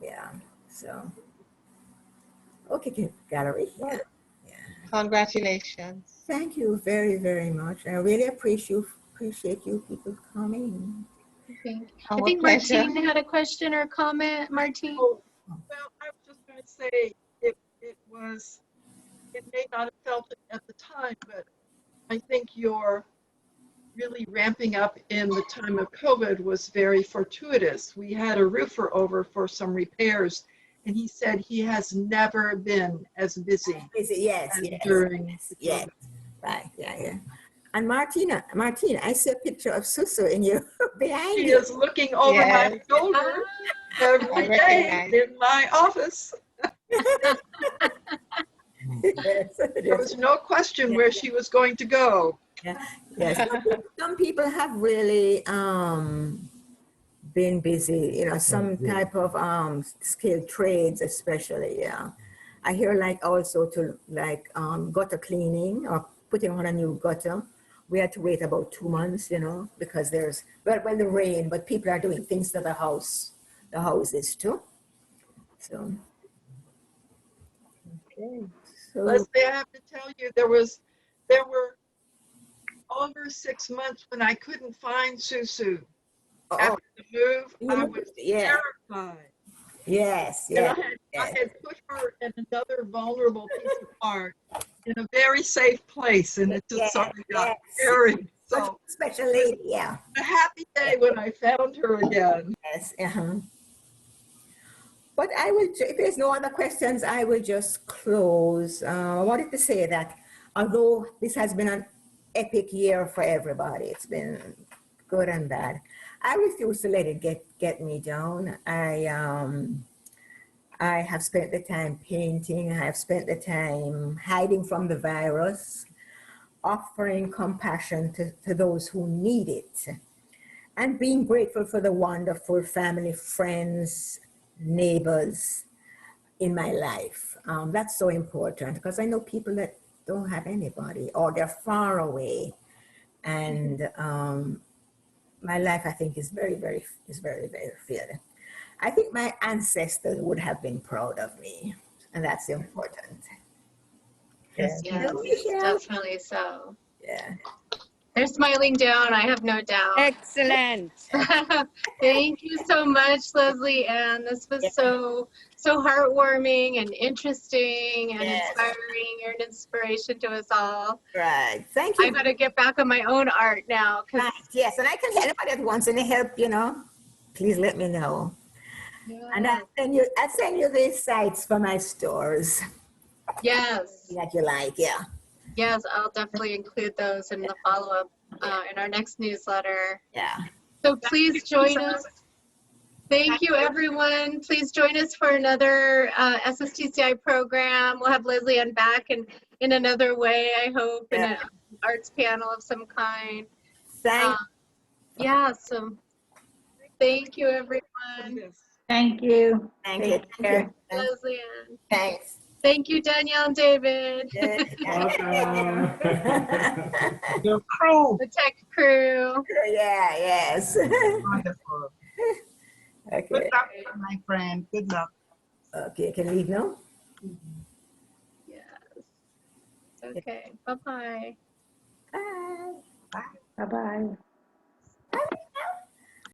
Yeah. So okay, gallery. Yeah. Congratulations. Thank you very, very much. I really appreciate you people coming. Okay. Our I think pleasure. Martine had a question or comment. Martine? Oh, well, I was just going to say it may not have felt it at the time, but I think your really ramping up in the time of COVID was very fortuitous. We had a roofer over for some repairs, and he said he has never been as busy. Yes. During yes. Right. Yeah. And Martine, I see a picture of Susu in you behind She you. is looking over my shoulder every day in my office. There was no question where she was going to go. Yes. Some people have really been busy, you know, some type of skilled trades especially, yeah. I hear like also to like gutter cleaning or putting on a new gutter. We had to wait about 2 months, you know, because there's, well, the rain, but people are doing things to the houses too. So. Okay. So Leslie, I have to tell you, there were over 6 months when I couldn't find Susu. After the move, I was terrified. Yes. And I had put her in another vulnerable piece of art in a very safe place, and it just sort of got scary. So, special lady, yeah. A happy day when I found her again. Yes. But I will, if there's no other questions, I will just close. I wanted to say that although this has been an epic year for everybody, it's been good and bad, I refuse to let it get me down. I have spent the time painting. I have spent the time hiding from the virus, offering compassion to those who need it, and being grateful for the wonderful family, friends, neighbors in my life. That's so important because I know people that don't have anybody or they're far away. And my life, I think, is very, very filled. I think my ancestors would have been proud of me, and that's important. Yes, definitely so. Yeah. They're smiling down, I have no doubt. Excellent. Thank you so much, Leslie Anne. This was so heartwarming and interesting and inspiring. You're an inspiration to us all. Right. Thank you. I got to get back on my own art now. Right. Yes, and I can help anybody that wants any help, you know, please let me know. Yeah. And I send you these sites for my stores. Yes. That you like, yeah. Yes, I'll definitely include those in the follow-up in our next newsletter. Yeah. So please join us. Thank you, everyone. Please join us for another SSTCI program. We'll have Leslie Anne back in another way, I hope, in an arts panel of some kind. So thank you, everyone. Thank you. Thank you. Leslie Anne. Thanks. Thank Thank you, Danielle and David. Your crew. The tech crew. Yeah, yes. Wonderful. Okay. Good luck, my friend. Good luck. Okay, can leave now? Yes. Okay. Bye-bye. Bye. Bye. Bye-bye.